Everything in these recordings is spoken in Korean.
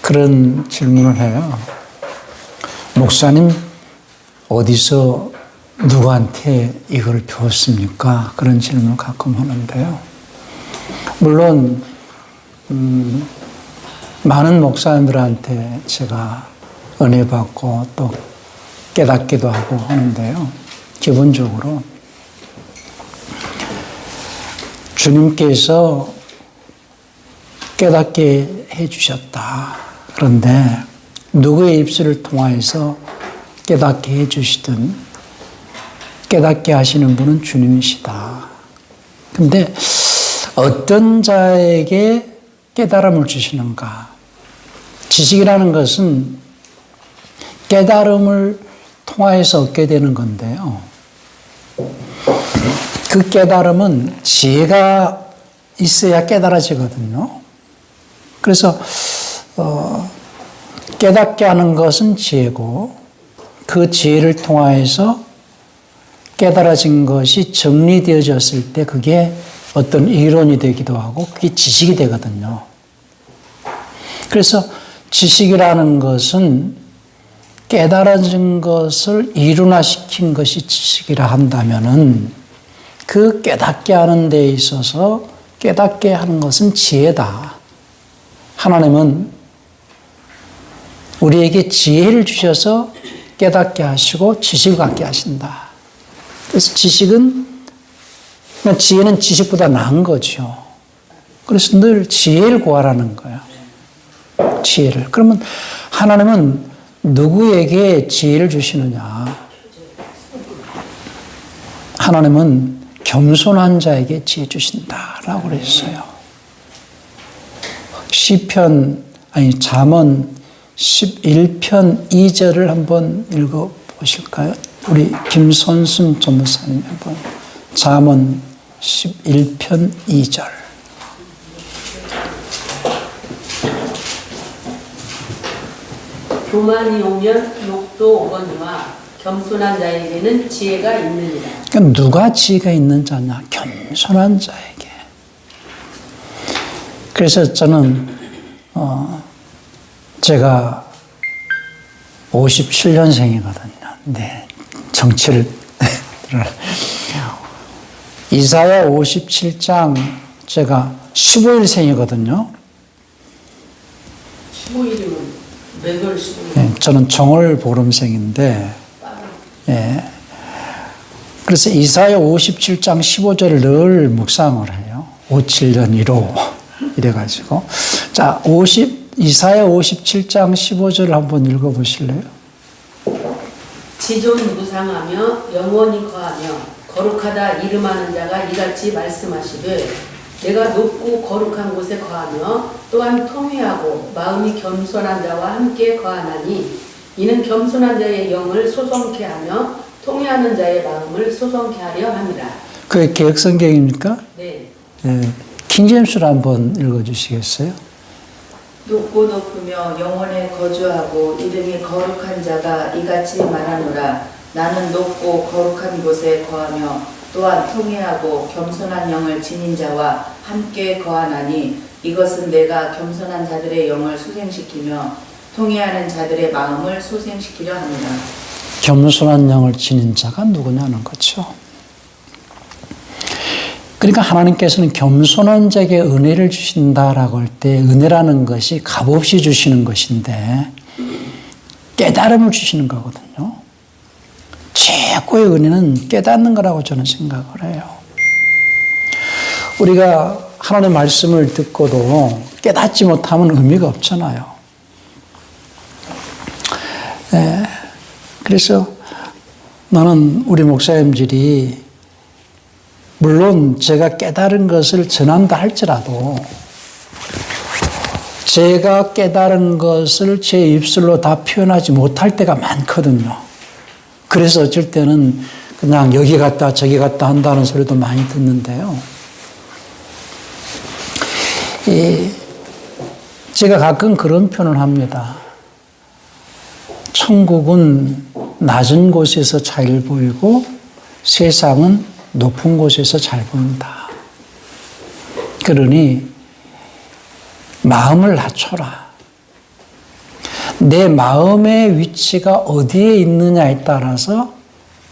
그런 질문을 해요. 목사님, 어디서 누구한테 이걸 배웠습니까? 그런 질문을 가끔 하는데요. 물론 많은 목사님들한테 제가 은혜 받고 또 깨닫기도 하고 하는데요. 기본적으로 주님께서 깨닫게 해주셨다. 그런데 누구의 입술을 통하여서 깨닫게 해주시든 깨닫게 하시는 분은 주님이시다. 근데 어떤 자에게 깨달음을 주시는가? 지식이라는 것은 깨달음을 통하여서 얻게 되는 건데요. 그 깨달음은 지혜가 있어야 깨달아지거든요. 그래서 깨닫게 하는 것은 지혜고 그 지혜를 통하여서 깨달아진 것이 정리되어졌을 때 그게 어떤 이론이 되기도 하고 그게 지식이 되거든요. 그래서 지식이라는 것은 깨달아진 것을 이론화시킨 것이 지식이라 한다면은 그 깨닫게 하는 데 있어서 깨닫게 하는 것은 지혜다. 하나님은 우리에게 지혜를 주셔서 깨닫게 하시고 지식을 갖게 하신다. 그래서 지혜는 지식보다 나은 거죠. 그래서 늘 지혜를 구하라는 거예요. 지혜를. 그러면 하나님은 누구에게 지혜를 주시느냐? 하나님은 겸손한 자에게 지혜 주신다라고 그랬어요. 잠언 11편 2절을 한번 읽어 보실까요? 우리 김선순 전도사님 한번 잠언 11편 2절. 교만이 오면 욕도 오거니와 겸손한 자에게는 지혜가 있느니라. 그러니까 누가 지혜가 있는 자냐? 겸손한 자에게. 그래서 저는 제가 57년생이거든요. 네, 정치를 이사야 57장 제가 15일생이거든요. 15일이면 매월 15일. 네, 저는 정월 보름생인데, 예. 그래서 이사야 57장 15절을 늘 묵상을 해요. 57년 1호 이래가지고. 자, 이사야 57장 15절을 한번 읽어보실래요? 지존 무상하며 영원히 거하며 거룩하다 이름하는 자가 이같이 말씀하시되 내가 높고 거룩한 곳에 거하며 또한 통회하고 마음이 겸손한 자와 함께 거하나니 이는 겸손한 자의 영을 소성케 하며 통회하는 자의 마음을 소성케 하려 함이라. 그게 개역성경입니까? 네. 예. 킹제임스를 한번 읽어주시겠어요? 높고 높으며 영원에 거주하고 이름이 거룩한 자가 이같이 말하노라. 나는 높고 거룩한 곳에 거하며 또한 통회하고 겸손한 영을 지닌 자와 함께 거하나니 이것은 내가 겸손한 자들의 영을 소생시키며 통회하는 자들의 마음을 소생시키려 합니다. 겸손한 영을 지닌 자가 누구냐는 거죠. 그러니까 하나님께서는 겸손한 자에게 은혜를 주신다라고 할 때 은혜라는 것이 값없이 주시는 것인데 깨달음을 주시는 거거든요. 최고의 은혜는 깨닫는 거라고 저는 생각을 해요. 우리가 하나님의 말씀을 듣고도 깨닫지 못하면 의미가 없잖아요. 그래서 나는 우리 목사님들이 물론 제가 깨달은 것을 전한다 할지라도 제가 깨달은 것을 제 입술로 다 표현하지 못할 때가 많거든요. 그래서 어쩔 때는 그냥 여기 갔다 저기 갔다 한다는 소리도 많이 듣는데요. 제가 가끔 그런 표현을 합니다. 천국은 낮은 곳에서 잘 보이고 세상은 높은 곳에서 잘 보인다. 그러니 마음을 낮춰라. 내 마음의 위치가 어디에 있느냐에 따라서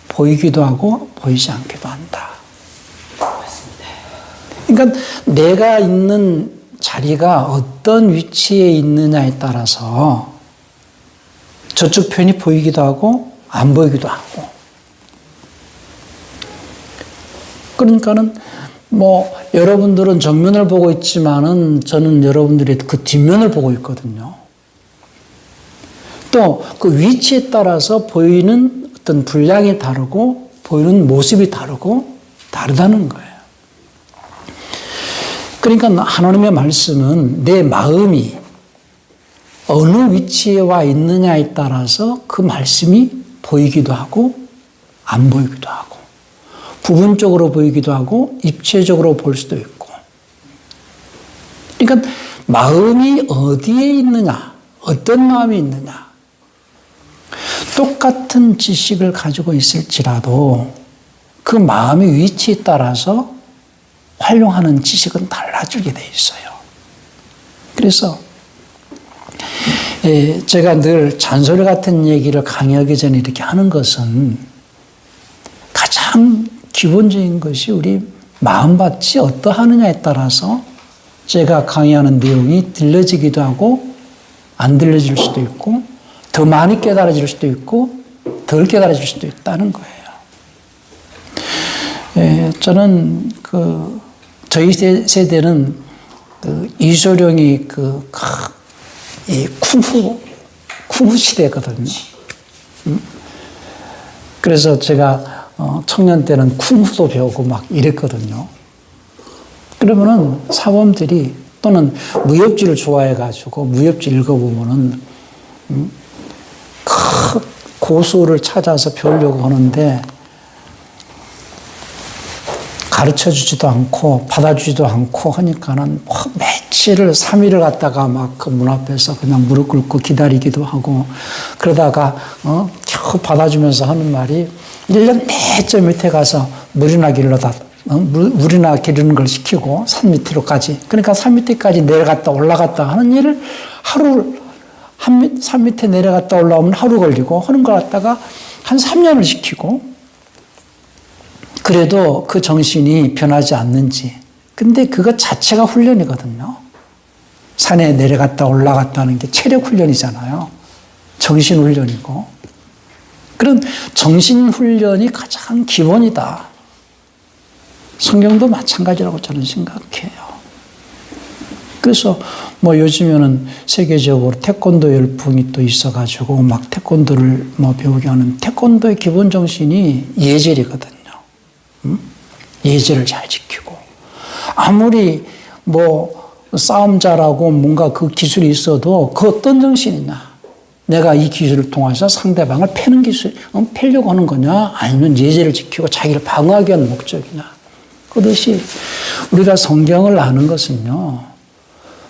보이기도 하고 보이지 않기도 한다. 그러니까 내가 있는 자리가 어떤 위치에 있느냐에 따라서 저쪽 편이 보이기도 하고 안 보이기도 하고. 그러니까는 뭐 여러분들은 정면을 보고 있지만은 저는 여러분들이 그 뒷면을 보고 있거든요. 또 그 위치에 따라서 보이는 어떤 분량이 다르고 보이는 모습이 다르고 다르다는 거예요. 그러니까 하나님의 말씀은 내 마음이 어느 위치에 와 있느냐에 따라서 그 말씀이 보이기도 하고 안 보이기도 하고 부분적으로 보이기도 하고 입체적으로 볼 수도 있고. 그러니까 마음이 어디에 있느냐, 어떤 마음이 있느냐. 똑같은 지식을 가지고 있을지라도 그 마음의 위치에 따라서 활용하는 지식은 달라지게 돼 있어요. 그래서 제가 늘 잔소리 같은 얘기를 강의하기 전에 이렇게 하는 것은 가장 기본적인 것이 우리 마음밭이 어떠하느냐에 따라서 제가 강의하는 내용이 들려지기도 하고 안 들려질 수도 있고 더 많이 깨달아질 수도 있고 덜 깨달아질 수도 있다는 거예요. 저는 저희 세대는 이소룡이 이 쿵푸 시대거든요. 그래서 제가 청년 때는 쿵푸도 배우고 막 이랬거든요. 그러면은 사범들이 또는 무협지를 좋아해가지고 무협지 읽어보면은 큰 고수를 찾아서 배우려고 하는데 가르쳐주지도 않고 받아주지도 않고 하니까는 며칠을 3일을 갖다가 막 그 문 앞에서 그냥 무릎 꿇고 기다리기도 하고 그러다가 겨우 받아주면서 하는 말이 1년 내저 밑에 가서 물이나 기르는 걸 시키고 산 밑으로까지 그러니까 산 밑에까지 내려갔다 올라갔다 하는 일을 산 밑에 내려갔다 올라오면 하루 걸리고 하는 걸 갖다가 한 3년을 시키고 그래도 그 정신이 변하지 않는지. 근데 그것 자체가 훈련이거든요. 산에 내려갔다 올라갔다 하는 게 체력 훈련이잖아요. 정신 훈련이고. 그런 정신 훈련이 가장 기본이다. 성경도 마찬가지라고 저는 생각해요. 그래서 뭐 요즘에는 세계적으로 태권도 열풍이 또 있어가지고 막 태권도를 배우게 하는 태권도의 기본 정신이 예절이거든요. 예절을 잘 지키고 아무리 싸움 잘하고 뭔가 그 기술이 있어도 그 어떤 정신이냐 내가 이 기술을 통해서 상대방을 패려고 하는 거냐 아니면 예절을 지키고 자기를 방어하기 위한 목적이냐 그것이 우리가 성경을 아는 것은요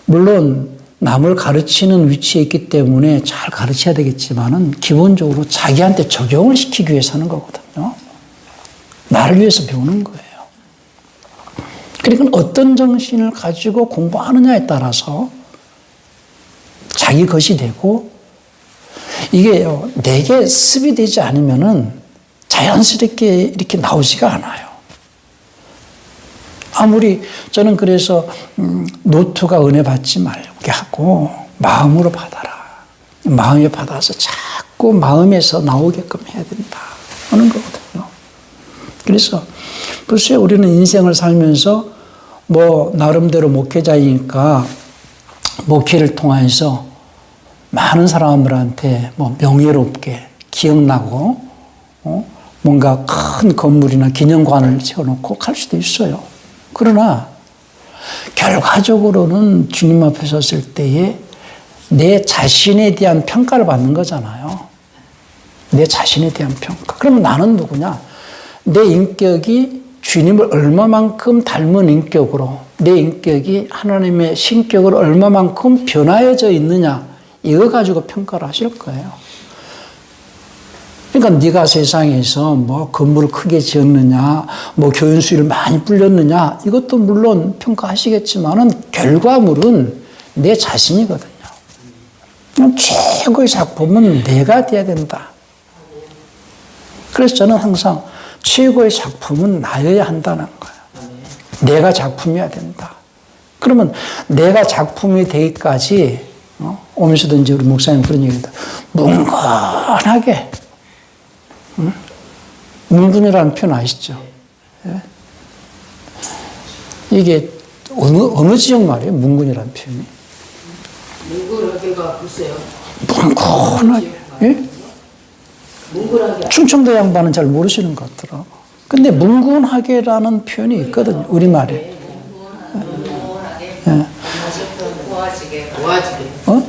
물론 남을 가르치는 위치에 있기 때문에 잘 가르쳐야 되겠지만은 기본적으로 자기한테 적용을 시키기 위해서 하는 거거든요. 나를 위해서 배우는 거예요. 그러니까 어떤 정신을 가지고 공부하느냐에 따라서 자기 것이 되고 이게 내게 습이 되지 않으면은 자연스럽게 이렇게 나오지가 않아요. 아무리 저는 그래서 노트가 은혜 받지 말게 하고 마음으로 받아라. 마음에 받아서 자꾸 마음에서 나오게끔 해야 된다 하는 거거든요. 그래서 글쎄 우리는 인생을 살면서 나름대로 목회자이니까 목회를 통해서 많은 사람들한테 명예롭게 기억나고 뭔가 큰 건물이나 기념관을 세워놓고 갈 수도 있어요. 그러나 결과적으로는 주님 앞에 섰을 때에 내 자신에 대한 평가를 받는 거잖아요. 내 자신에 대한 평가. 그러면 나는 누구냐? 내 인격이 주님을 얼마만큼 닮은 인격으로 내 인격이 하나님의 신격으로 얼마만큼 변화해져 있느냐 이거 가지고 평가를 하실 거예요. 그러니까 네가 세상에서 건물을 크게 지었느냐 교인 수를 많이 불렸느냐 이것도 물론 평가하시겠지만은 결과물은 내 자신이거든요. 최고의 작품은 내가 돼야 된다. 그래서 저는 항상 최고의 작품은 나여야 한다는 거예요. 내가 작품이어야 된다. 그러면 내가 작품이 되기까지 오면서도 이제 우리 목사님 그런 얘기입니다. 뭉근하게, 뭉근이라는 표현 아시죠? 예? 이게 어느 지역 말이에요? 뭉근이라는 표현이. 뭉근하게가 글쎄요. 뭉근하게. 예? 뭉근하게. 충청도 양반은 잘 모르시는 것 같더라고. 근데 뭉근하게라는 표현이 있거든요. 우리말에. 예. 고아지게. 어?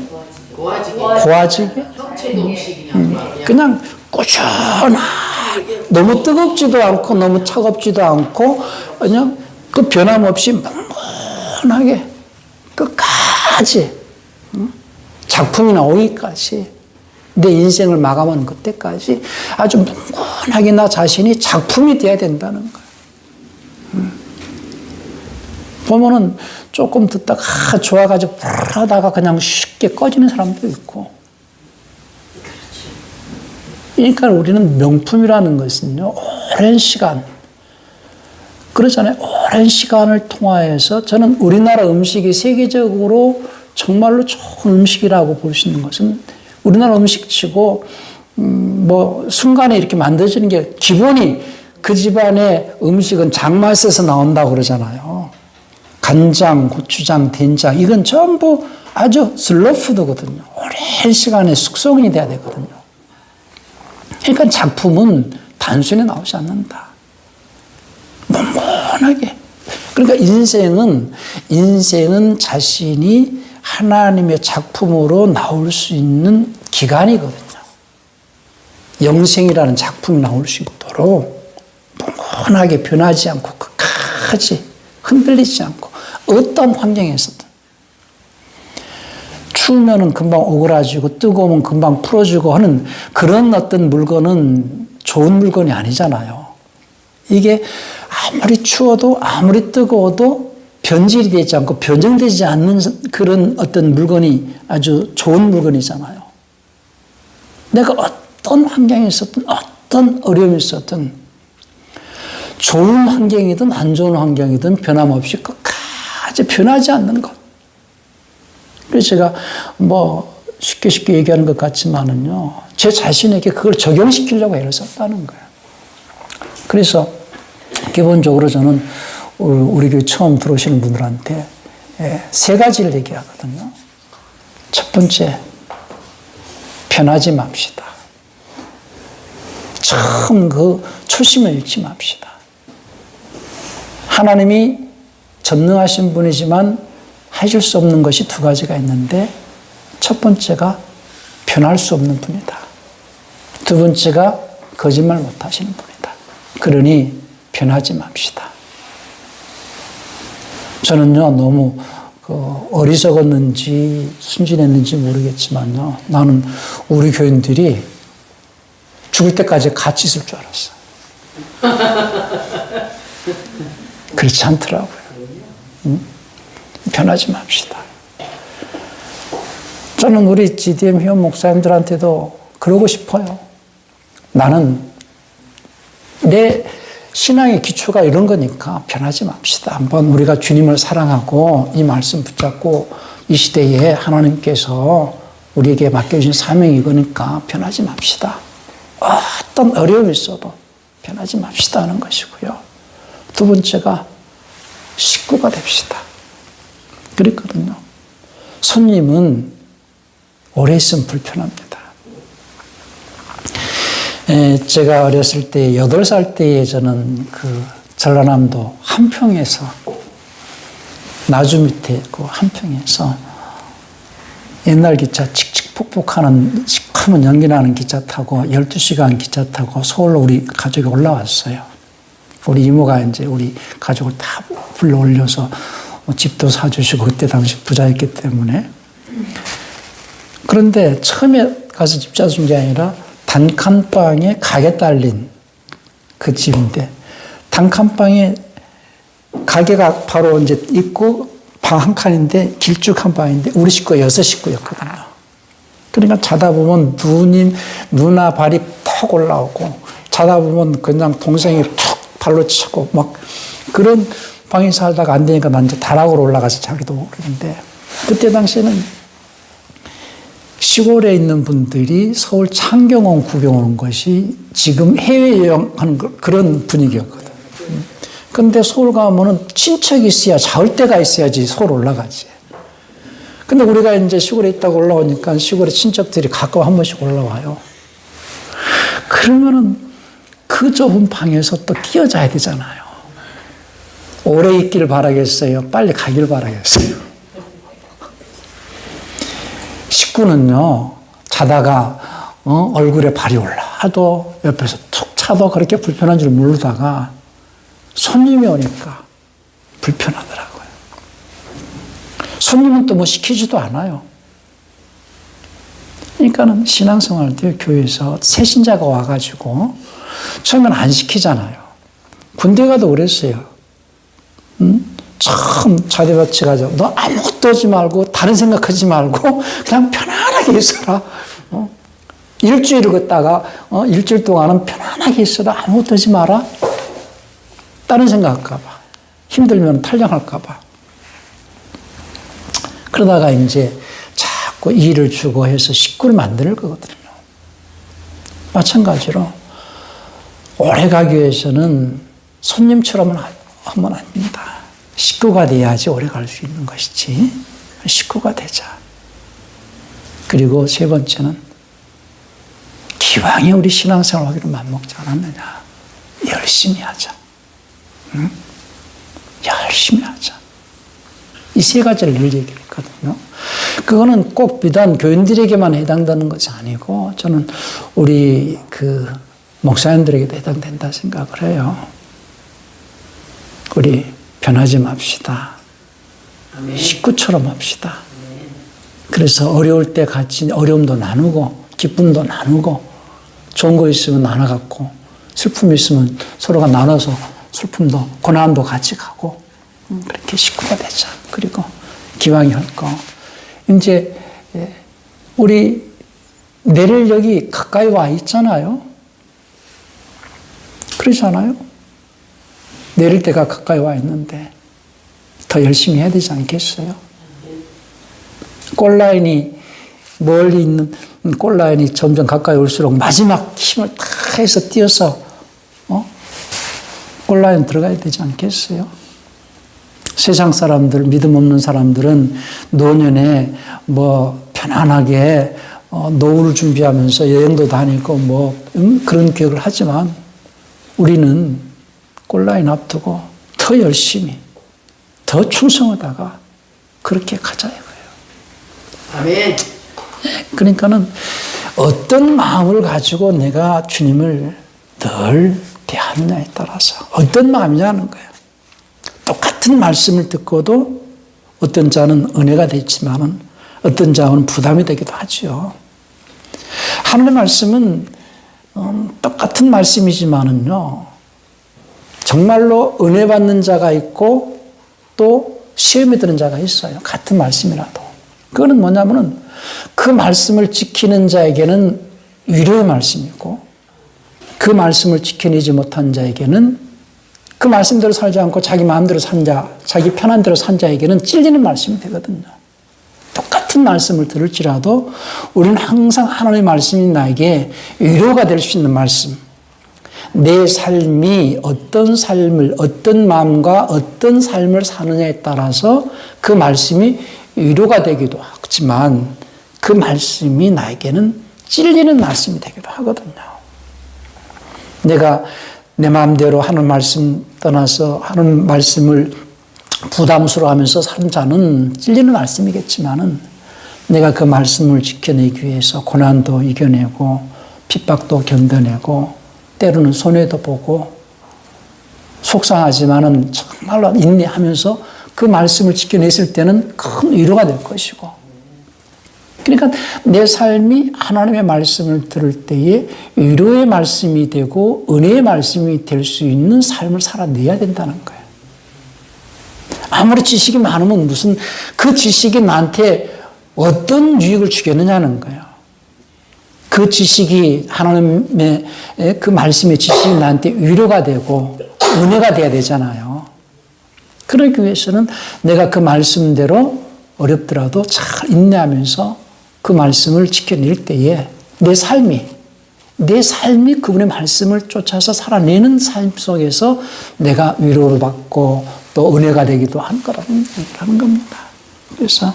고아지게. 고아지게? 형체도 없이 그냥. 그냥 꾸준하게. 너무 뜨겁지도 않고 너무 차갑지도 않고 그냥 그 변함없이 뭉근하게 끝까지 작품이 나오기까지 내 인생을 마감하는 그때까지 아주 뭉근하게 나 자신이 작품이 돼야 된다는 거예요. 보면은 조금 듣다가 좋아가지고 하다가 그냥 쉽게 꺼지는 사람도 있고. 그러니까 우리는 명품이라는 것은요, 오랜 시간, 그러잖아요. 오랜 시간을 통하여서 저는 우리나라 음식이 세계적으로 정말로 좋은 음식이라고 볼 수 있는 것은 우리나라 음식치고 뭐 순간에 이렇게 만들어지는 게 기본이 그 집안의 음식은 장맛에서 나온다고 그러잖아요. 간장, 고추장, 된장 이건 전부 아주 슬로푸드거든요. 오랜 시간에 숙성이 돼야 되거든요. 그러니까 작품은 단순히 나오지 않는다. 멍멍하게. 그러니까 인생은 자신이 하나님의 작품으로 나올 수 있는 기간이거든요. 영생이라는 작품이 나올 수 있도록 멍멍하게 변하지 않고 끝까지 흔들리지 않고 어떤 환경에서든 추우면은 금방 오그라지고 뜨거우면 금방 풀어지고 하는 그런 어떤 물건은 좋은 물건이 아니잖아요. 이게 아무리 추워도 아무리 뜨거워도 변질이 되지 않고 변형되지 않는 그런 어떤 물건이 아주 좋은 물건이잖아요. 내가 어떤 환경에 있었든 어떤 어려움이 있었든 좋은 환경이든 안 좋은 환경이든 변함없이 끝까지 변하지 않는 것. 그래서 제가 뭐 쉽게 얘기하는 것 같지만은요, 제 자신에게 그걸 적용시키려고 애를 썼다는 거예요. 그래서 기본적으로 저는 우리 교회 처음 들어오시는 분들한테 세 가지를 얘기하거든요. 첫 번째, 변하지 맙시다. 처음 그 초심을 잃지 맙시다. 하나님이 전능하신 분이지만 하실 수 없는 것이 두 가지가 있는데 첫 번째가 변할 수 없는 분이다. 두 번째가 거짓말 못 하시는 분이다. 그러니 변하지 맙시다. 저는요, 너무 어리석었는지 순진했는지 모르겠지만요, 나는 우리 교인들이 죽을 때까지 같이 있을 줄 알았어. 그렇지 않더라고요. 응? 변하지 맙시다. 저는 우리 GDM 회원 목사님들한테도 그러고 싶어요. 나는 내 신앙의 기초가 이런 거니까 변하지 맙시다. 한번 우리가 주님을 사랑하고 이 말씀 붙잡고 이 시대에 하나님께서 우리에게 맡겨주신 사명이 이거니까 변하지 맙시다. 어떤 어려움이 있어도 변하지 맙시다 하는 것이고요. 두 번째가 식구가 됩시다. 그랬거든요. 손님은 오래 있으면 불편합니다. 제가 어렸을 때 8살 때에 저는 그 전라남도 함평에서 나주 밑에 그 함평에서 옛날 기차 칙칙폭폭하는 시커먼 연기 나는 기차 타고 12시간 기차 타고 서울로 우리 가족이 올라왔어요. 우리 이모가 이제 우리 가족을 다 불러 올려서 집도 사주시고 그때 당시 부자였기 때문에. 그런데 처음에 가서 집 사준 게 아니라 단칸방에 가게 딸린 그 집인데 단칸방에 가게가 바로 이제 있고 방 한 칸인데 길쭉한 방인데 우리 식구가 6식구였거든요. 그러니까 자다 보면 누나 발이 턱 올라오고 자다 보면 그냥 동생이 툭 발로 차고 막 그런 방에 살다가 안 되니까 난 이제 다락으로 올라가서 자기도 그러는데 그때 당시에는 시골에 있는 분들이 서울 창경원 구경 오는 것이 지금 해외여행하는 그런 분위기였거든. 근데 서울 가면은 친척이 있어야 자을 데가 있어야지 서울 올라가지. 근데 우리가 이제 시골에 있다고 올라오니까 시골에 친척들이 가끔 한 번씩 올라와요. 그러면은 그 좁은 방에서 또 끼어자야 되잖아요. 오래 있기를 바라겠어요? 빨리 가길 바라겠어요? 식구는요, 자다가 얼굴에 발이 올라도 옆에서 툭 차도 그렇게 불편한 줄 모르다가 손님이 오니까 불편하더라고요. 손님은 또 뭐 시키지도 않아요. 그러니까는 신앙생활 때 교회에서 새신자가 와가지고 처음엔 안 시키잖아요. 군대 가도 그랬어요. 참 자대밭에 가서 너 아무것도 하지 말고 다른 생각하지 말고 그냥 편안하게 있어라. 일주일을 걷다가 일주일 동안은 편안하게 있어라. 아무것도 하지 마라. 다른 생각할까 봐. 힘들면 탈량할까 봐. 그러다가 이제 자꾸 일을 주고 해서 식구를 만들 거거든요. 마찬가지로 오래 가기 위해서는 손님처럼 하면 안 된다. 식구가 돼야지 오래 갈 수 있는 것이지. 식구가 되자. 그리고 세 번째는 기왕에 우리 신앙생활 하기로 맘먹지 않았느냐. 열심히 하자. 응? 열심히 하자. 이 세 가지를 늘 얘기했거든요. 그거는 꼭 비단 교인들에게만 해당되는 것이 아니고 저는 우리 목사님들에게도 해당된다 생각을 해요. 우리 변하지 맙시다. 식구처럼 합시다. 그래서 어려울 때 같이 어려움도 나누고 기쁨도 나누고 좋은 거 있으면 나눠갖고 슬픔이 있으면 서로가 나눠서 슬픔도 고난도 같이 가고 그렇게 식구가 되자. 그리고 기왕이 할 거. 이제 우리 내일 여기 가까이 와 있잖아요. 그렇지 않아요? 내릴 때가 가까이 와 있는데 더 열심히 해야 되지 않겠어요? 골라인이 멀리 있는 골라인이 점점 가까이 올수록 마지막 힘을 다 해서 뛰어서 골라인 들어가야 되지 않겠어요? 세상 사람들, 믿음 없는 사람들은 노년에 편안하게 노후를 준비하면서 여행도 다니고 그런 계획을 하지만 우리는 골라인 앞두고 더 열심히, 더 충성하다가 그렇게 가자 이거예요. 아멘. 그러니까는 어떤 마음을 가지고 내가 주님을 늘 대하느냐에 따라서 어떤 마음이냐는 거예요. 똑같은 말씀을 듣고도 어떤 자는 은혜가 됐지만은 어떤 자는 부담이 되기도 하죠. 하나님의 말씀은 똑같은 말씀이지만은요, 정말로 은혜 받는 자가 있고 또 시험에 드는 자가 있어요. 같은 말씀이라도. 그거는 뭐냐면은 그 말씀을 지키는 자에게는 위로의 말씀이고 그 말씀을 지켜내지 못한 자에게는 그 말씀대로 살지 않고 자기 마음대로 산 자, 자기 편한 대로 산 자에게는 찔리는 말씀이 되거든요. 똑같은 말씀을 들을지라도 우리는 항상 하나님의 말씀이 나에게 위로가 될 수 있는 말씀. 내 삶이 어떤 삶을, 어떤 마음과 어떤 삶을 사느냐에 따라서 그 말씀이 위로가 되기도 하지만 그 말씀이 나에게는 찔리는 말씀이 되기도 하거든요. 내가 내 마음대로 하는 말씀 떠나서 하는 말씀을 부담스러워하면서 사는 자는 찔리는 말씀이겠지만은 내가 그 말씀을 지켜내기 위해서 고난도 이겨내고 핍박도 견뎌내고 때로는 손해도 보고 속상하지만은 정말로 인내하면서 그 말씀을 지켜냈을 때는 큰 위로가 될 것이고 그러니까 내 삶이 하나님의 말씀을 들을 때에 위로의 말씀이 되고 은혜의 말씀이 될 수 있는 삶을 살아내야 된다는 거예요. 아무리 지식이 많으면 무슨 그 지식이 나한테 어떤 유익을 주겠느냐는 거예요. 그 지식이 하나님의 그 말씀의 지식이 나한테 위로가 되고 은혜가 돼야 되잖아요. 그러기 위해서는 내가 그 말씀대로 어렵더라도 잘 인내하면서 그 말씀을 지켜낼 때에 내 삶이 그분의 말씀을 쫓아서 살아내는 삶 속에서 내가 위로를 받고 또 은혜가 되기도 한 거라는 겁니다. 그래서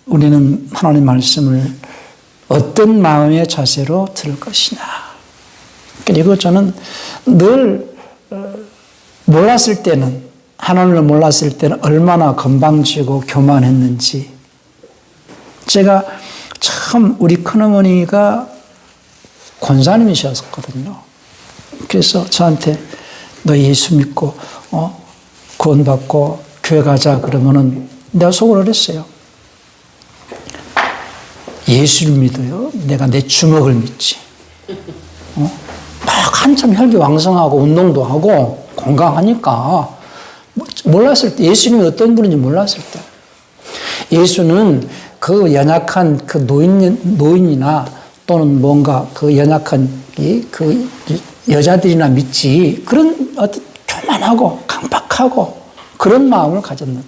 우리는 하나님 말씀을 어떤 마음의 자세로 들을 것이냐. 그리고 저는 늘 몰랐을 때는, 하나님을 몰랐을 때는 얼마나 건방지고 교만했는지. 제가 참 우리 큰어머니가 권사님이셨거든요. 그래서 저한테 너 예수 믿고 구원받고 교회 가자 그러면은 내가 속으로 그랬어요. 예수를 믿어요? 내가 내 주먹을 믿지. 막 한참 혈기왕성하고 운동도 하고 건강하니까 몰랐을 때, 예수님이 어떤 분인지 몰랐을 때, 예수는 그 연약한 그 노인이나 또는 뭔가 그 연약한 그 여자들이나 믿지, 그런 어떤 교만하고 강박하고 그런 마음을 가졌는데요.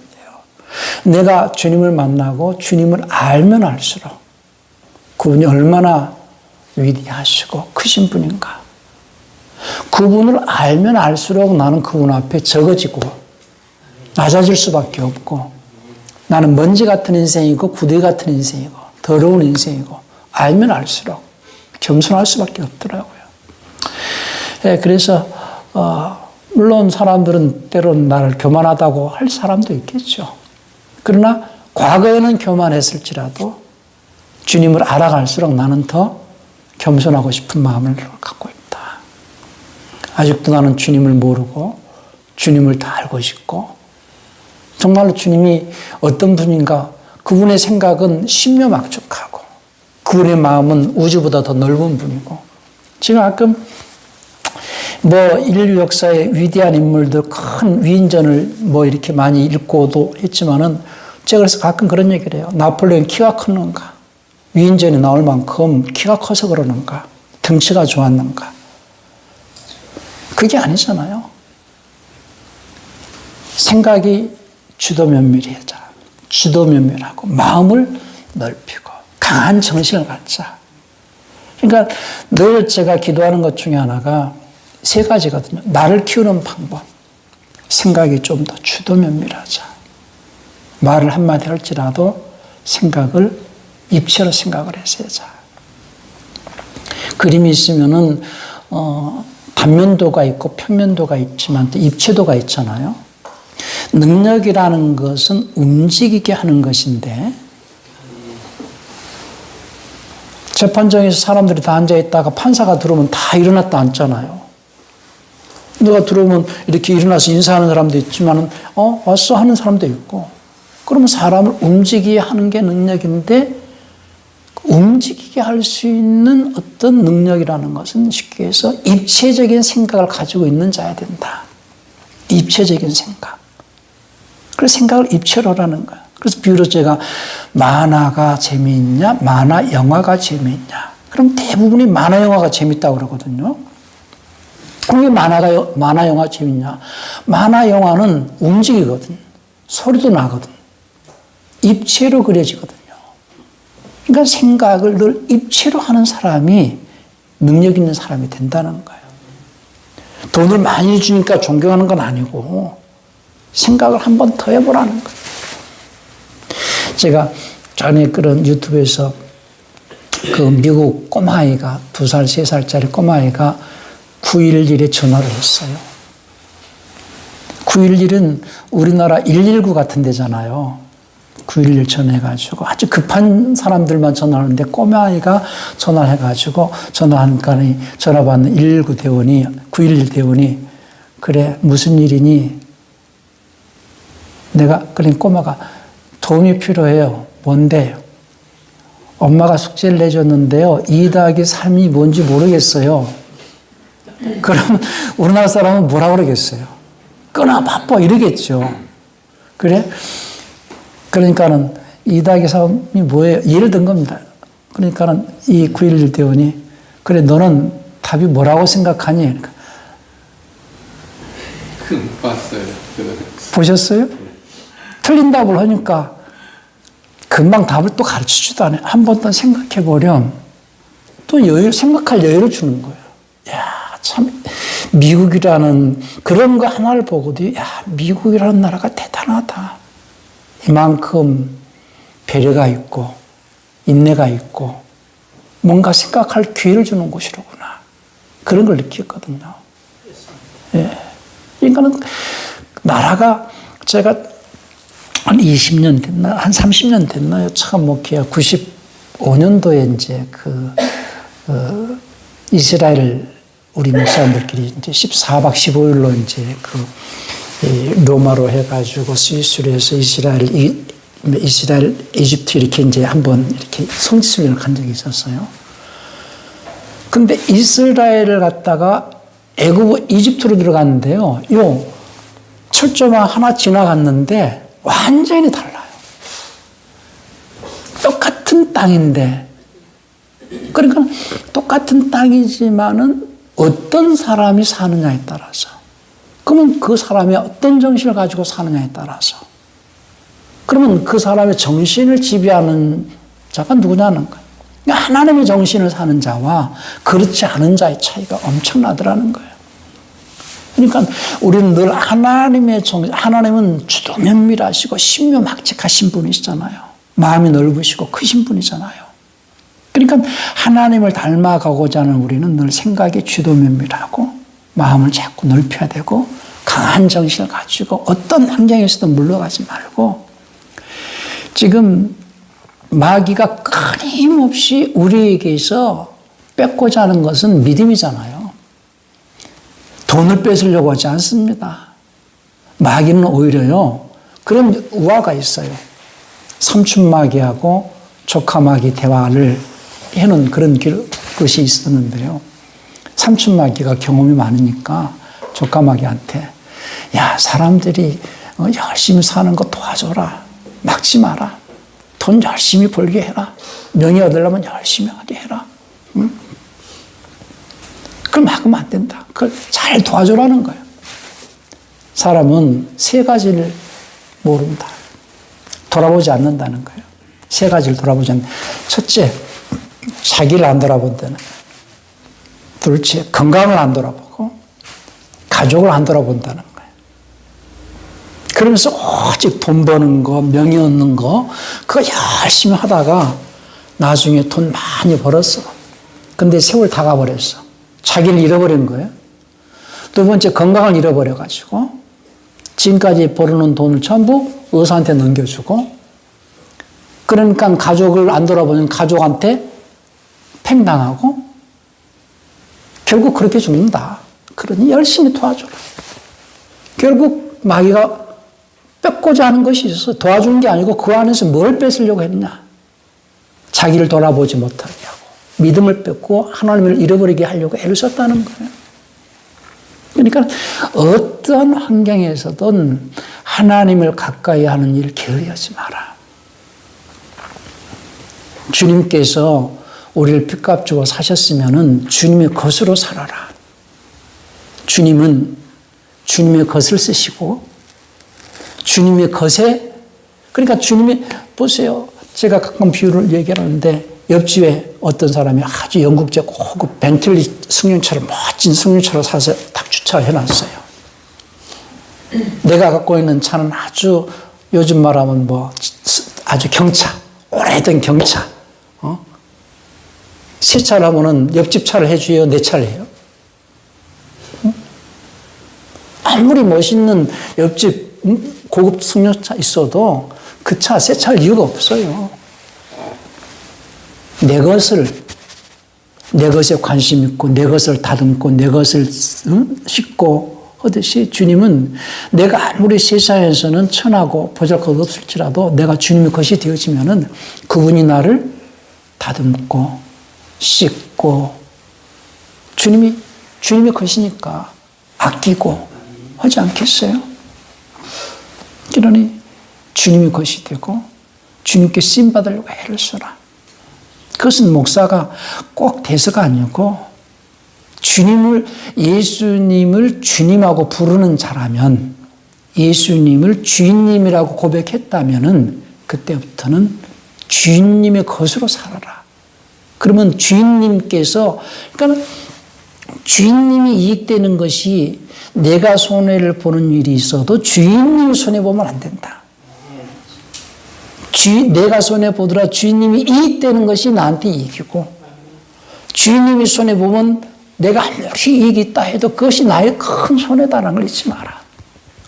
내가 주님을 만나고 주님을 알면 알수록 그분이 얼마나 위대하시고 크신 분인가. 그분을 알면 알수록 나는 그분 앞에 적어지고 낮아질 수밖에 없고, 나는 먼지 같은 인생이고 구덩이 같은 인생이고 더러운 인생이고 알면 알수록 겸손할 수밖에 없더라고요. 그래서 물론 사람들은 때로는 나를 교만하다고 할 사람도 있겠죠. 그러나 과거에는 교만했을지라도 주님을 알아갈수록 나는 더 겸손하고 싶은 마음을 갖고 있다. 아직도 나는 주님을 모르고 주님을 다 알고 싶고, 정말로 주님이 어떤 분인가, 그분의 생각은 신묘막측하고 그분의 마음은 우주보다 더 넓은 분이고, 제가 가끔 인류 역사의 위대한 인물들 큰 위인전을 이렇게 많이 읽고도 했지만은, 제가 그래서 가끔 그런 얘기를 해요. 나폴레옹 키가 컸는가? 위인전에 나올 만큼 키가 커서 그러는가? 덩치가 좋았는가? 그게 아니잖아요. 생각이 주도면밀하고 마음을 넓히고 강한 정신을 갖자. 그러니까 늘 제가 기도하는 것 중에 하나가 세 가지거든요. 나를 키우는 방법. 생각이 좀 더 주도면밀하자. 말을 한마디 할지라도 생각을 입체로 생각을 했어야자. 그림이 있으면은 단면도가 있고 평면도가 있지만 또 입체도가 있잖아요. 능력이라는 것은 움직이게 하는 것인데, 재판정에서 사람들이 다 앉아있다가 판사가 들어오면 다 일어났다 앉잖아요. 누가 들어오면 이렇게 일어나서 인사하는 사람도 있지만 왔어 하는 사람도 있고, 그러면 사람을 움직이게 하는 게 능력인데, 움직이게 할 수 있는 어떤 능력이라는 것은 쉽게 해서 입체적인 생각을 가지고 있는 자야 된다. 입체적인 생각. 그래서 생각을 입체로 하는 거야. 그래서 비로소 제가 만화가 재미있냐, 만화 영화가 재미있냐. 그럼 대부분이 만화 영화가 재밌다고 그러거든요. 그럼 왜 만화 영화 재밌냐? 만화 영화는 움직이거든. 소리도 나거든. 입체로 그려지거든요. 그러니까 생각을 늘 입체로 하는 사람이 능력 있는 사람이 된다는 거예요. 돈을 많이 주니까 존경하는 건 아니고 생각을 한 번 더 해보라는 거예요. 제가 전에 그런 유튜브에서 그 미국 꼬마아이가 2살, 3살짜리 꼬마아이가 911에 전화를 했어요. 911은 우리나라 119 같은 데잖아요. 911 전화해가지고 아주 급한 사람들만 전화하는데 꼬마아이가 전화를 해가지고 전화하니까 전화 받는 119 대원이, 911 대원이, 그래 무슨 일이니? 그런 꼬마가 도움이 필요해요. 뭔데요? 엄마가 숙제를 내줬는데요. 2 더하기 3이 뭔지 모르겠어요. 그러면 우리나라 사람은 뭐라 그러겠어요? 끊어 바빠 이러겠죠. 그래? 그러니까는 이닭의 사업이 뭐예요? 예를 든 겁니다. 그러니까는 이 9.11 대원이 그래 너는 답이 뭐라고 생각하니? 그러니까 못 봤어요. 보셨어요? 틀린 답을 하니까 금방 답을 또 가르치지도 않아요. 한 번 더 생각해 보렴. 또 생각할 여유를 주는 거예요. 야, 참, 미국이라는 그런 거 하나를 보고도, 야, 미국이라는 나라가 대단하다. 이만큼 배려가 있고, 인내가 있고, 뭔가 생각할 기회를 주는 곳이로구나. 그런 걸 느꼈거든요. 예. 그러니까는 나라가 제가 한 20년 됐나, 한 30년 됐나요? 처음 목회가 95년도에 이제 이스라엘 우리 목사님들끼리 이제 14박 15일로 이제 로마로 해가지고 스위스로 해서 이스라엘, 이집트 이렇게 이제 한번 이렇게 성지순례를 간 적이 있었어요. 근데 이스라엘을 갔다가 이집트로 들어갔는데요. 요 철조망 하나 지나갔는데 완전히 달라요. 똑같은 땅인데, 그러니까 똑같은 땅이지만은 어떤 사람이 사느냐에 따라서, 그러면 그 사람이 어떤 정신을 가지고 사느냐에 따라서, 그러면 그 사람의 정신을 지배하는 자가 누구냐는 거예요. 하나님의 정신을 사는 자와 그렇지 않은 자의 차이가 엄청나더라는 거예요. 그러니까 우리는 늘 하나님은 주도면밀하시고 신묘막측하신 분이시잖아요. 마음이 넓으시고 크신 분이잖아요. 그러니까 하나님을 닮아가고자 하는 우리는 늘 생각이 주도면밀하고 마음을 자꾸 넓혀야 되고 강한 정신을 가지고 어떤 환경에서도 물러가지 말고, 지금 마귀가 끊임없이 우리에게서 뺏고자 하는 것은 믿음이잖아요. 돈을 뺏으려고 하지 않습니다. 마귀는 오히려요, 그런 우화가 있어요. 삼촌마귀하고 조카마귀 대화를 해놓은 그런 것이 있었는데요. 삼촌마귀가 경험이 많으니까 조카마귀한테, 야, 사람들이 열심히 사는 거 도와줘라. 막지 마라. 돈 열심히 벌게 해라. 명예 얻으려면 열심히 하게 해라. 응? 그걸 막으면 안 된다. 그걸 잘 도와주라는 거예요. 사람은 세 가지를 모른다. 돌아보지 않는다는 거예요. 세 가지를 돌아보지 않는다. 첫째, 자기를 안 돌아본다는 거예요. 둘째, 건강을 안 돌아보고 가족을 안 돌아본다는 거예요. 그러면서 오직 돈 버는 거, 명예 얻는 거, 그거 열심히 하다가 나중에 돈 많이 벌었어. 근데 세월 다 가버렸어. 자기를 잃어버린 거예요. 두 번째, 건강을 잃어버려가지고 지금까지 벌어놓은 돈을 전부 의사한테 넘겨주고, 그러니까 가족을 안 돌아보는 가족한테 팽당하고 결국 그렇게 죽는다. 그러니 열심히 도와줘라. 결국 마귀가 뺏고자 하는 것이 있어서 도와주는 게 아니고 그 안에서 뭘 뺏으려고 했냐. 자기를 돌아보지 못하게 하고 믿음을 뺏고 하나님을 잃어버리게 하려고 애를 썼다는 거예요. 그러니까 어떠한 환경에서든 하나님을 가까이 하는 일을 게으리하지 마라. 주님께서 우리를 핏값 주어 사셨으면은 주님의 것으로 살아라. 주님은 주님의 것을 쓰시고 주님의 것에, 그러니까 주님이, 보세요. 제가 가끔 비유를 얘기하는데 옆집에 어떤 사람이 아주 영국적 고급 벤틀리 승용차를, 멋진 승용차를 사서 딱 주차해놨어요. 내가 갖고 있는 차는 아주 요즘 말하면 뭐 아주 경차, 오래된 경차. 새 차를 하면은 옆집 차를 해줘요, 내 차를 해요? 아무리 멋있는 옆집 고급 승용차 있어도 그 차 새 차일 이유가 없어요. 내 것에 관심 있고 내 것을 다듬고 내 것을 싣고 하듯이, 주님은 내가 아무리 세상에서는 천하고 보잘것 없을지라도 내가 주님의 것이 되어지면은 그분이 나를 다듬고 씻고, 주님의 것이니까 아끼고 하지 않겠어요? 그러니 주님이 것이 되고 주님께 쓰임받으려고 애를 써라. 그것은 목사가 꼭 대서가 아니고 예수님을 주님하고 부르는 자라면, 예수님을 주인님이라고 고백했다면은 그때부터는 주인님의 것으로 살아라. 그러면 주인님께서, 그러니까 주인님이 이익되는 것이 내가 손해를 보는 일이 있어도 주인님이 손해보면 안 된다. 내가 손해보더라 주인님이 이익되는 것이 나한테 이익이고, 주인님이 손해보면 내가 아무리 이익이 있다 해도 그것이 나의 큰 손해다라는 걸 잊지 마라.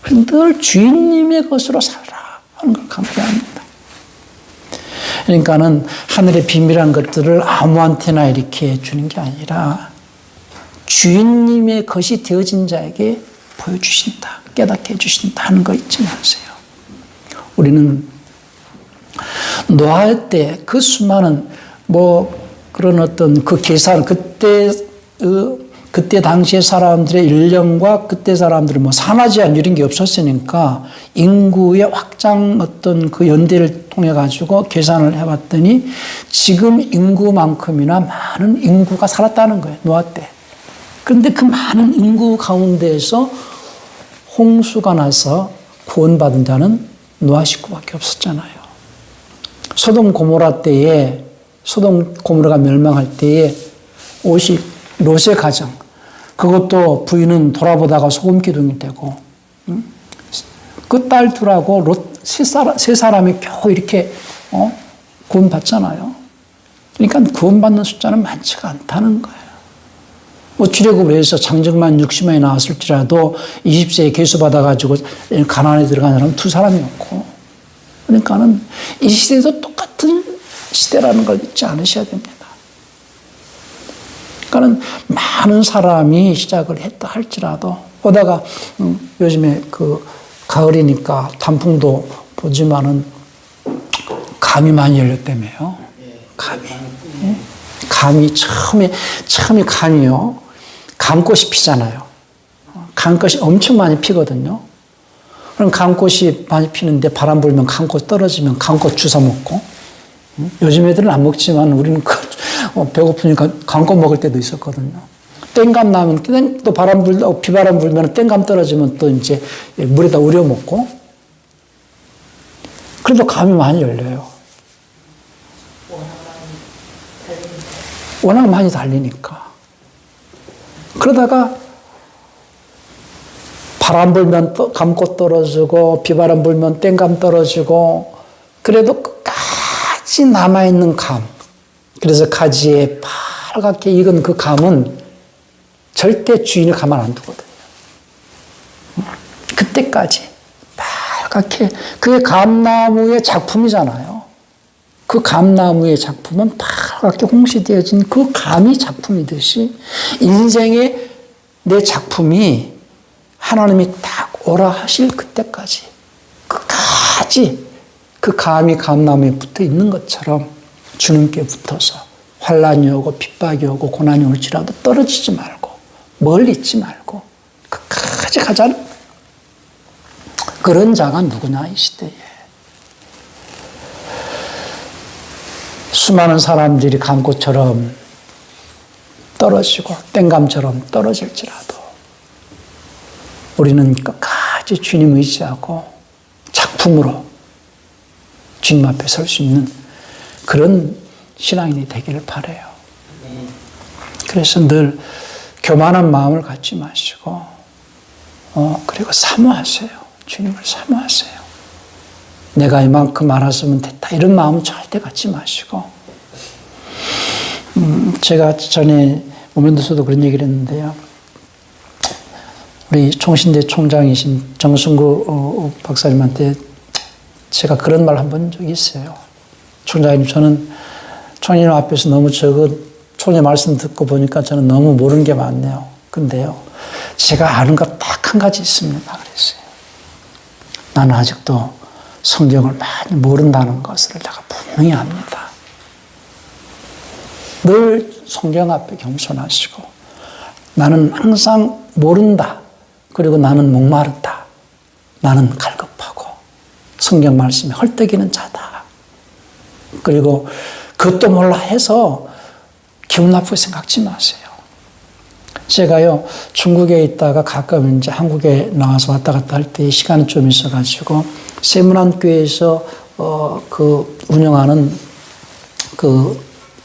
늘 주인님의 것으로 살아라 하는 걸 강조합니다. 그러니까는 하늘의 비밀한 것들을 아무한테나 이렇게 주는 게 아니라 주인님의 것이 되어진 자에게 보여주신다, 깨닫게 해주신다 하는 거 잊지 마세요. 우리는 노아할 때 그 수많은 그런 어떤 그 계산, 그때 당시의 사람들의 인력과 그때 사람들의 산화 제한 이런 게 없었으니까 인구의 확장 어떤 그 연대를 통해 가지고 계산을 해봤더니 지금 인구만큼이나 많은 인구가 살았다는 거예요, 노아 때. 그런데 그 많은 인구 가운데에서 홍수가 나서 구원받은 자는 노아 식구밖에 없었잖아요. 소돔 고모라가 멸망할 때에 롯의 가정, 그것도 부인은 돌아보다가 소금 기둥이 되고, 그 딸 둘하고 세 사람이 겨우 이렇게 구원받잖아요. 그러니까 구원받는 숫자는 많지가 않다는 거예요. 출애굽을 해서 장정만 60만이 나왔을지라도 20세에 계수받아가지고 가나안에 들어간 사람은 2사람이었고, 그러니까는 이 시대도 똑같은 시대라는 걸 잊지 않으셔야 됩니다. 그러니까는 많은 사람이 시작을 했다 할지라도, 보다가 요즘에 그 가을이니까 단풍도 보지만은 감이 많이 열렸다며요. 감이. 예? 감이 처음에 감이요. 감꽃이 피잖아요. 감꽃이 엄청 많이 피거든요. 그럼 감꽃이 많이 피는데 바람 불면 감꽃 떨어지면 감꽃 주워 먹고, 요즘 애들은 안 먹지만 우리는 배고프니까 감꽃 먹을 때도 있었거든요. 땡감 나면 또 비바람 불면 땡감 떨어지면 또 이제 물에다 우려 먹고, 그래도 감이 많이 열려요. 워낙 많이 달리니까. 그러다가 바람 불면 감꽃 떨어지고 비바람 불면 땡감 떨어지고, 그래도 끝까지 남아있는 감, 그래서 가지에 빨갛게 익은 그 감은 절대 주인을 가만 안 두거든요. 그때까지 빨갛게, 그게 감나무의 작품이잖아요. 그 감나무의 작품은 빨갛게 홍시되어진 그 감이 작품이듯이 인생의 내 작품이 하나님이 딱 오라 하실 그때까지 끝까지 그 감이 감나무에 붙어 있는 것처럼 주님께 붙어서 환란이 오고 핍박이 오고 고난이 올지라도 떨어지지 말고 멀리 있지 말고 끝까지 가자는 그런 자가 누구냐 이 시대에. 수많은 사람들이 감꽃처럼 떨어지고 땡감처럼 떨어질지라도 우리는 끝까지 주님 의지하고 작품으로 주님 앞에 설 수 있는 그런 신앙인이 되기를 바라요. 그래서 늘 교만한 마음을 갖지 마시고 그리고 사모하세요. 주님을 사모하세요. 내가 이만큼 알았으면 됐다 이런 마음은 절대 갖지 마시고, 제가 전에 모멘도서도 그런 얘기를 했는데요. 우리 총신대 총장이신 정승구 박사님한테 제가 그런 말 한 번 한 적이 있어요. 총장님, 저는 총장님 앞에서 너무 총장님 말씀 듣고 보니까 저는 너무 모르는 게 많네요. 근데요, 제가 아는 것 딱 한 가지 있습니다. 그랬어요. 나는 아직도 성경을 많이 모른다는 것을 내가 분명히 압니다. 늘 성경 앞에 겸손하시고, 나는 항상 모른다. 그리고 나는 목마르다. 나는 갈급하고 성경 말씀에 헐떡이는 자다. 그리고 그것도 몰라 해서 기분 나쁘게 생각지 마세요. 제가요, 중국에 있다가 가끔 이제 한국에 나와서 왔다 갔다 할 때 시간이 좀 있어가지고, 세문안교에서, 운영하는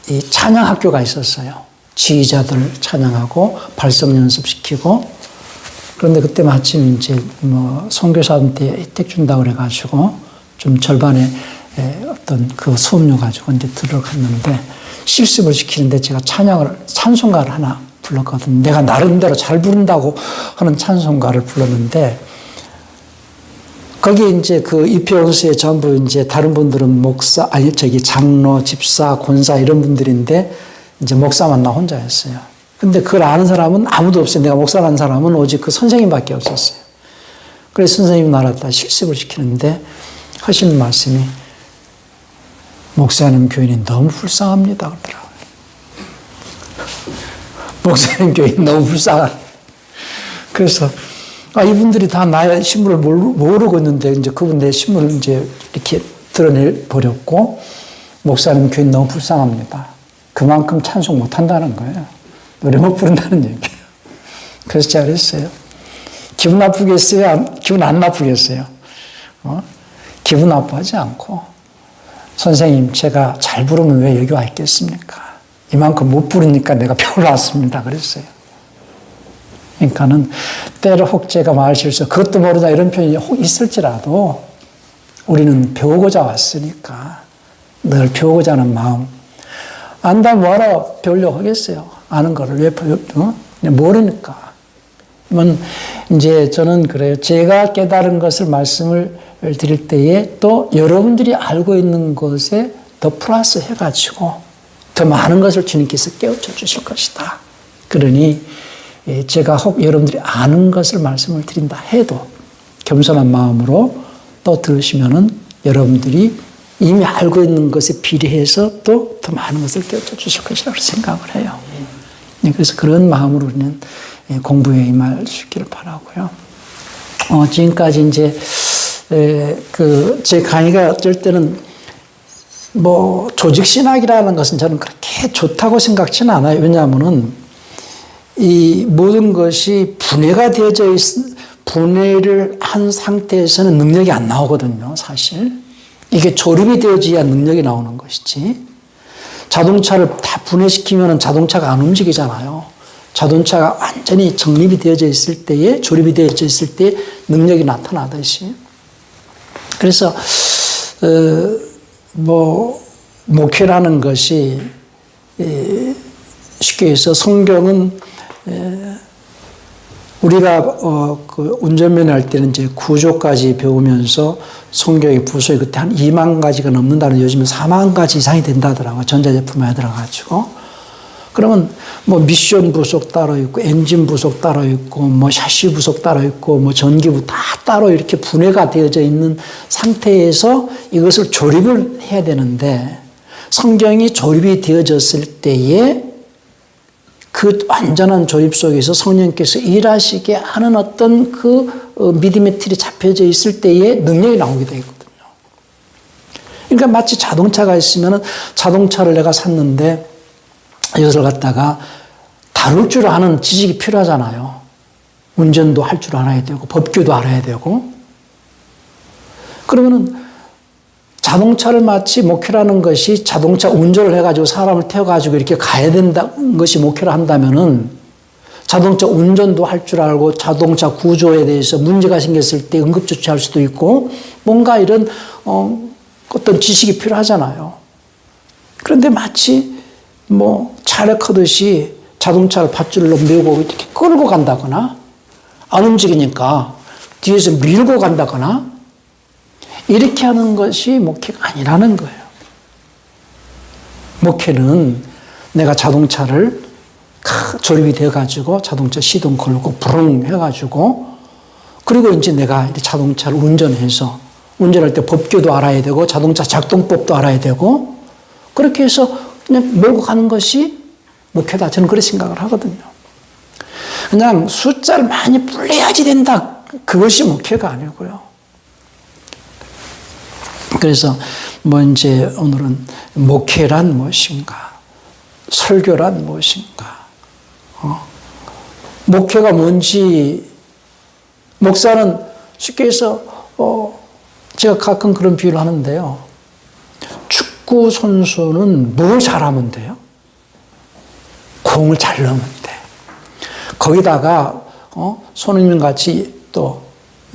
이 찬양학교가 있었어요. 지휘자들 찬양하고, 발성 연습시키고, 그런데 그때 마침 이제 선교사한테 혜택 준다고 그래가지고, 좀 절반의 어떤 그 수업료 가지고 이제 들어갔는데, 실습을 시키는데 제가 찬송가를 하나 불렀거든요. 내가 나름대로 잘 부른다고 하는 찬송가를 불렀는데, 거기 이제 그 입회원수에 전부 이제 다른 분들은 장로, 집사, 권사 이런 분들인데, 이제 목사만 나 혼자였어요. 근데 그걸 아는 사람은 아무도 없어요. 내가 목사라는 사람은 오직 그 선생님밖에 없었어요. 그래서 선생님이 나를 실습을 시키는데, 하시는 말씀이, 목사님 교인이 너무 불쌍합니다. 그러더라고요. 목사님 교인이 너무 불쌍한. 그래서, 이분들이 다 나의 신분을 모르고 있는데, 이제 그분 내 신분을 이제 이렇게 드러내버렸고, 목사님 교인 너무 불쌍합니다. 그만큼 찬송 못 한다는 거예요. 노래 못 부른다는 얘기예요. 그래서 제가 그랬어요. 기분 나쁘겠어요? 기분 안 나쁘겠어요? 기분 나빠하지 않고, 선생님, 제가 잘 부르면 왜 여기 와 있겠습니까? 이만큼 못 부르니까 내가 배우러 왔습니다. 그랬어요. 그러니까는, 때로 혹 제가 말 실수, 그것도 모르다 이런 표현이 혹 있을지라도, 우리는 배우고자 왔으니까, 늘 배우고자 하는 마음. 안다면 뭐하러 배우려고 하겠어요? 아는 거를 왜 모르니까. 이제 저는 그래요. 제가 깨달은 것을 말씀을 드릴 때에 또 여러분들이 알고 있는 것에 더 플러스 해가지고 더 많은 것을 주님께서 깨우쳐 주실 것이다. 그러니 제가 혹 여러분들이 아는 것을 말씀을 드린다 해도 겸손한 마음으로 또 들으시면은 여러분들이 이미 알고 있는 것에 비례해서 또 더 많은 것을 깨우쳐 주실 것이라고 생각을 해요. 그래서 그런 마음으로 우리는 공부에 임할 수 있기를 바라고요. 지금까지 이제 제 강의가 어쩔 때는 조직신학이라는 것은 저는 그렇게 좋다고 생각지는 않아요. 왜냐하면은 이 모든 것이 분해를 한 상태에서는 능력이 안 나오거든요, 사실. 이게 조립이 되어져야 능력이 나오는 것이지. 자동차를 다 분해시키면 자동차가 안 움직이잖아요. 자동차가 완전히 정립이 되어져 있을 때에, 조립이 되어져 있을 때 능력이 나타나듯이. 그래서, 목회라는 것이, 쉽게 해서 성경은, 우리가, 운전면허 할 때는 이제 구조까지 배우면서 성경의 부서에 그때 한 2만 가지가 넘는다는 요즘에 4만 가지 이상이 된다더라고요. 전자제품에 들어가지고. 그러면 미션 부속 따로 있고, 엔진 부속 따로 있고, 샤시 부속 따로 있고, 전기부 다 따로 이렇게 분해가 되어져 있는 상태에서 이것을 조립을 해야 되는데, 성경이 조립이 되어졌을 때에 그 완전한 조립 속에서 성령께서 일하시게 하는 어떤 믿음의 틀이 잡혀져 있을 때에 능력이 나오게 되거든요. 그러니까 마치 자동차가 있으면 자동차를 내가 샀는데 이것을 갖다가 다룰 줄 아는 지식이 필요하잖아요. 운전도 할 줄 알아야 되고, 법규도 알아야 되고. 그러면은 자동차를 마치 목회라는 것이 자동차 운전을 해가지고 사람을 태워가지고 이렇게 가야 된다는 것이 목회를 한다면은 자동차 운전도 할 줄 알고 자동차 구조에 대해서 문제가 생겼을 때 응급조치할 수도 있고 뭔가 이런 어떤 지식이 필요하잖아요. 그런데 마치 차를 커듯이 자동차를 밧줄로 메고 이렇게 끌고 간다거나 안 움직이니까 뒤에서 밀고 간다거나 이렇게 하는 것이 목회가 아니라는 거예요. 목회는 내가 자동차를 조립이 되어가지고 자동차 시동 걸고 부릉 해가지고 그리고 이제 내가 자동차를 운전해서 운전할 때 법규도 알아야 되고 자동차 작동법도 알아야 되고 그렇게 해서 그냥 몰고 가는 것이 목회다. 저는 그렇게 생각을 하거든요. 그냥 숫자를 많이 불려야지 된다. 그것이 목회가 아니고요. 그래서 뭐 이제 오늘은 목회란 무엇인가? 설교란 무엇인가? 목회가 뭔지, 목사는 쉽게 해서 제가 가끔 그런 비유를 하는데요. 축구 선수는 뭘 잘하면 돼요? 공을 잘 넣으면 돼. 거기다가 손흥민 같이 또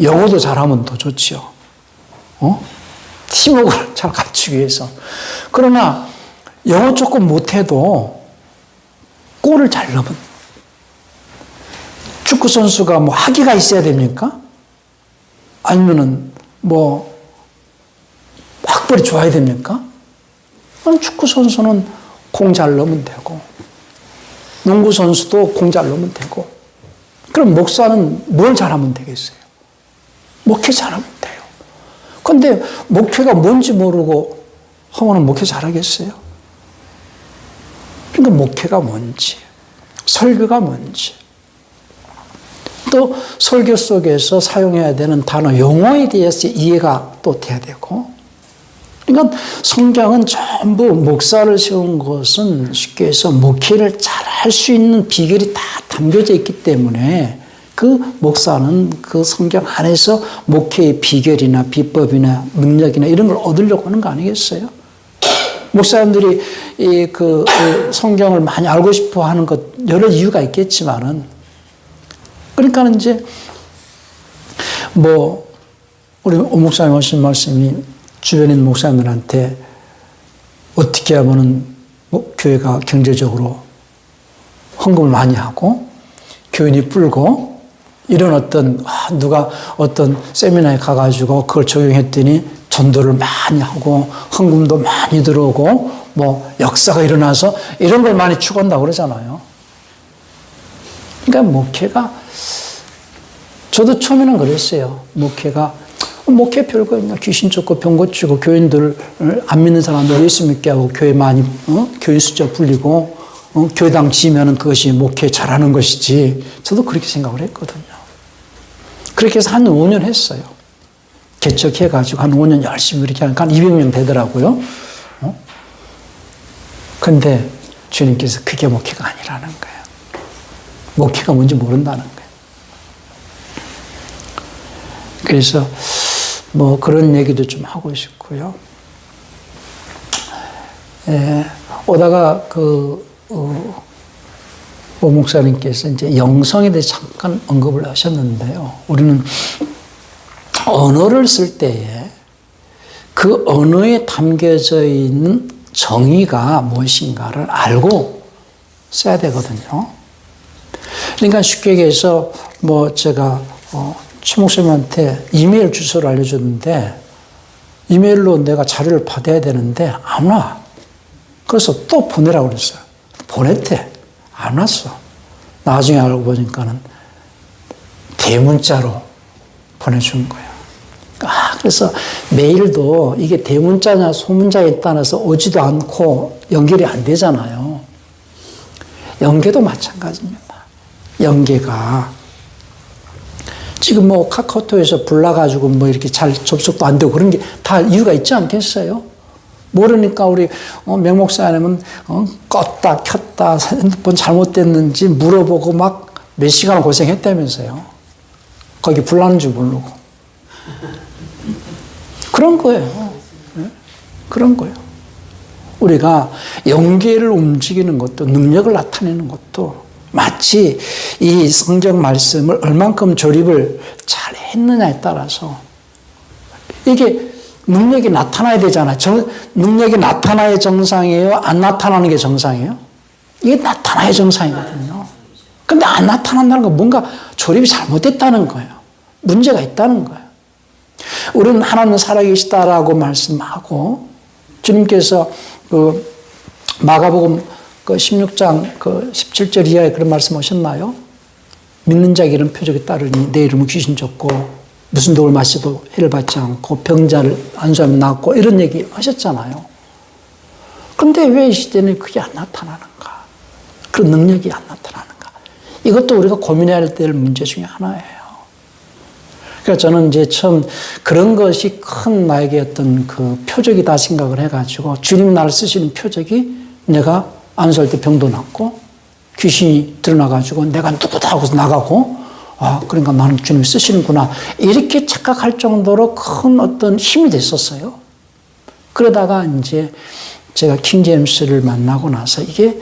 영어도 잘하면 더 좋지요. 팀워크를 잘 갖추기 위해서. 그러나 영어 조금 못해도 골을 잘 넣으면, 축구 선수가 뭐 학위가 있어야 됩니까? 아니면은 뭐 학벌이 좋아야 됩니까? 그럼 축구 선수는 공 잘 넣으면 되고, 농구 선수도 공 잘 넣으면 되고, 그럼 목사는 뭘 잘하면 되겠어요? 목회 잘하면 돼요. 근데 목회가 뭔지 모르고 하면 목회 잘하겠어요? 그러니까 목회가 뭔지, 설교가 뭔지, 또 설교 속에서 사용해야 되는 단어, 용어에 대해서 이해가 또 돼야 되고, 그러니까 성경은 전부 목사를 세운 것은 쉽게 해서 목회를 잘 할 수 있는 비결이 다 담겨져 있기 때문에 그 목사는 그 성경 안에서 목회의 비결이나 비법이나 능력이나 이런 걸 얻으려고 하는 거 아니겠어요? 목사님들이 그 성경을 많이 알고 싶어 하는 것 여러 이유가 있겠지만은, 그러니까 이제 뭐 우리 오 목사님 하신 말씀이 주변에 있는 목사님들한테 어떻게 하면은 교회가 경제적으로 헌금을 많이 하고 교인이 불고, 이런 어떤 누가 어떤 세미나에 가가지고 그걸 적용했더니 전도를 많이 하고 헌금도 많이 들어오고 뭐 역사가 일어나서 이런 걸 많이 추구한다고 그러잖아요. 그러니까 목회가, 저도 처음에는 그랬어요. 목회 별거 있나? 귀신 쫓고 병 고치고 교인들을 안 믿는 사람들 예수 믿게 하고 교회 많이 교인 숫자 불리고 교회당 지으면 그것이 목회 잘하는 것이지. 저도 그렇게 생각을 했거든요. 그렇게 해서 한 5년 했어요. 개척해가지고 한 5년 열심히 이렇게 하니까 한 200명 되더라고요. 근데 주님께서 그게 목회가 아니라는 거예요. 목회가 뭔지 모른다는 거예요. 그래서 뭐 그런 얘기도 좀 하고 싶고요. 오다가 오 목사님께서 이제 영성에 대해 잠깐 언급을 하셨는데요. 우리는 언어를 쓸 때에 그 언어에 담겨져 있는 정의가 무엇인가를 알고 써야 되거든요. 그러니까 쉽게 얘기해서 뭐 제가 최 목사님한테 이메일 주소를 알려줬는데 이메일로 내가 자료를 받아야 되는데 안 와. 그래서 또 보내라고 그랬어요. 보냈대. 안 왔어. 나중에 알고 보니까는 대문자로 보내준 거예요. 그래서 메일도 이게 대문자냐 소문자에 따라서 오지도 않고 연결이 안 되잖아요. 연계도 마찬가지입니다. 연계가 지금 뭐 카카오톡에서 불러가지고 뭐 이렇게 잘 접속도 안 되고 그런 게 다 이유가 있지 않겠어요? 모르니까 우리 명 목사님은 껐다 켰다 핸드폰 잘못됐는지 물어보고 막 몇 시간을 고생했다면서요. 거기 불나는 줄 모르고. 그런 거예요. 그런 거예요. 우리가 연계를 움직이는 것도, 능력을 나타내는 것도 마치 이 성경 말씀을 얼만큼 조립을 잘 했느냐에 따라서 이게 능력이 나타나야 되잖아요. 능력이 나타나야 정상이에요? 안 나타나는 게 정상이에요? 이게 나타나야 정상이거든요. 근데 안 나타난다는 건 뭔가 조립이 잘못됐다는 거예요. 문제가 있다는 거예요. 우리는 하나님 살아계시다라고 말씀하고, 주님께서 그 마가복음 그 16장 그 17절 이하에 그런 말씀 하셨나요? 믿는 자에게 이런 표적이 따르니 내 이름은 귀신 쫓고 무슨 독을 마셔도 해를 받지 않고 병자를 안수하면 낫고 이런 얘기 하셨잖아요. 그런데 왜 이 시대는 그게 안 나타나는가? 그런 능력이 안 나타나는가? 이것도 우리가 고민해야 될 문제 중에 하나예요. 그러니까 저는 이제 처음 그런 것이 큰 나에게 어떤 그 표적이다 생각을 해가지고 주님 나를 쓰시는 표적이 내가 안수할 때 병도 낫고 귀신이 드러나가지고 내가 누구다 하고서 나가고 그러니까 나는 주님이 쓰시는구나 이렇게 착각할 정도로 큰 어떤 힘이 됐었어요. 그러다가 이제 제가 킹제임스를 만나고 나서 이게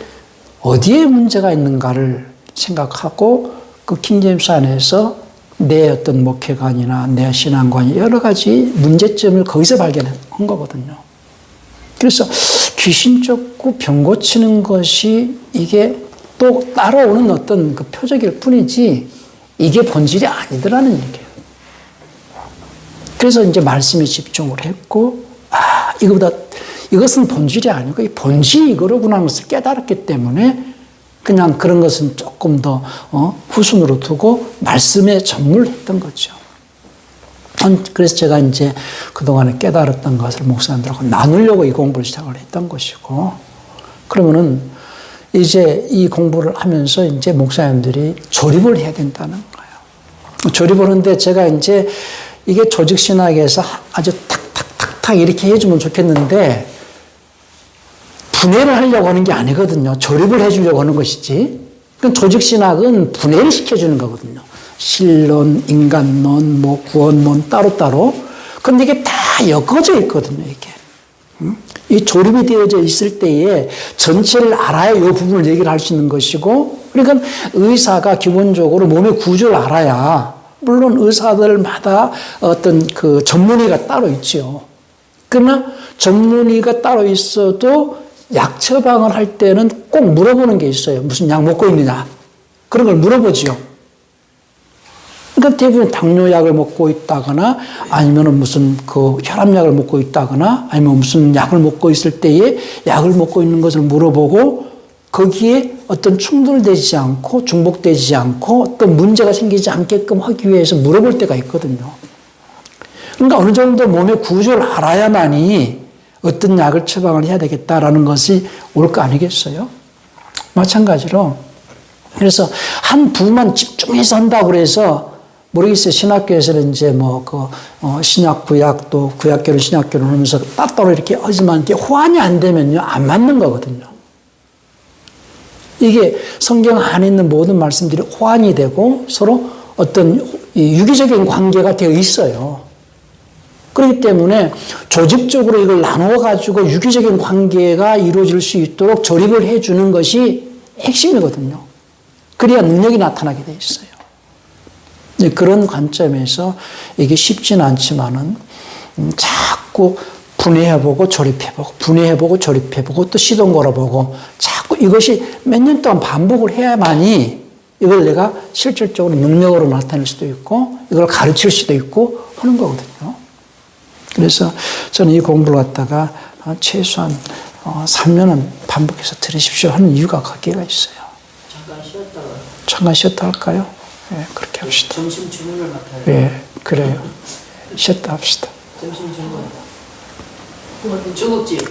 어디에 문제가 있는가를 생각하고 그 킹제임스 안에서 내 어떤 목회관이나 내 신앙관이 여러 가지 문제점을 거기서 발견한 거거든요. 그래서 귀신 쫓고 병 고치는 것이 이게 또 따라오는 어떤 그 표적일 뿐이지 이게 본질이 아니더라는 얘기예요. 그래서 이제 말씀에 집중을 했고, 이것은 본질이 아니고 이 본질이 이거로구나 하는 것을 깨달았기 때문에 그냥 그런 것은 조금 더 후순으로 두고 말씀에 전무를 했던 거죠. 그래서 제가 이제 그동안에 깨달았던 것을 목사님들하고 나누려고 이 공부를 시작을 했던 것이고, 그러면은 이제 이 공부를 하면서 이제 목사님들이 조립을 해야 된다는 거예요. 조립을 하는데 제가 이제 이게 조직신학에서 아주 탁탁탁탁 이렇게 해주면 좋겠는데 분해를 하려고 하는 게 아니거든요. 조립을 해주려고 하는 것이지. 조직신학은 분해를 시켜주는 거거든요. 신론, 인간론, 뭐 구원론 따로따로. 근데 이게 다 엮어져 있거든요, 이게. 이 조립이 되어져 있을 때에 전체를 알아야 이 부분을 얘기를 할 수 있는 것이고, 그러니까 의사가 기본적으로 몸의 구조를 알아야, 물론 의사들마다 어떤 그 전문의가 따로 있죠. 그러나 전문의가 따로 있어도 약 처방을 할 때는 꼭 물어보는 게 있어요. 무슨 약 먹고 있느냐. 그런 걸 물어보지요. 그러니까 대부분 당뇨약을 먹고 있다거나 아니면 무슨 그 혈압약을 먹고 있다거나 아니면 무슨 약을 먹고 있을 때에 약을 먹고 있는 것을 물어보고 거기에 어떤 충돌되지 않고 중복되지 않고 어떤 문제가 생기지 않게끔 하기 위해서 물어볼 때가 있거든요. 그러니까 어느 정도 몸의 구조를 알아야만이 어떤 약을 처방을 해야 되겠다라는 것이 올 거 아니겠어요? 마찬가지로 그래서 한 부만 집중해서 한다고 그래서 모르겠어요. 신학교에서는 이제 신약 구약 또 구약교를 신약교를 하면서 따로 이렇게 하지만 이게 호환이 안 되면요 안 맞는 거거든요. 이게 성경 안에 있는 모든 말씀들이 호환이 되고 서로 어떤 유기적인 관계가 되어 있어요. 그렇기 때문에 조직적으로 이걸 나누어가지고 유기적인 관계가 이루어질 수 있도록 조립을 해주는 것이 핵심이거든요. 그래야 능력이 나타나게 돼 있어요. 그런 관점에서 이게 쉽지는 않지만은 자꾸 분해해보고 조립해보고 분해해보고 조립해보고 또 시동 걸어보고 자꾸 이것이 몇 년 동안 반복을 해야만이 이걸 내가 실질적으로 능력으로 나타낼 수도 있고 이걸 가르칠 수도 있고 하는 거거든요. 그래서 저는 이 공부를 갖다가 최소한 3년은 반복해서 들으십시오 하는 이유가 거기가 있어요. 잠깐 쉬었다 할까요? 네, 그렇게 합시다. 점심 주문을 맡아요. 네, 그래요. 쉬었다 합시다. 점심 주문. 중국집.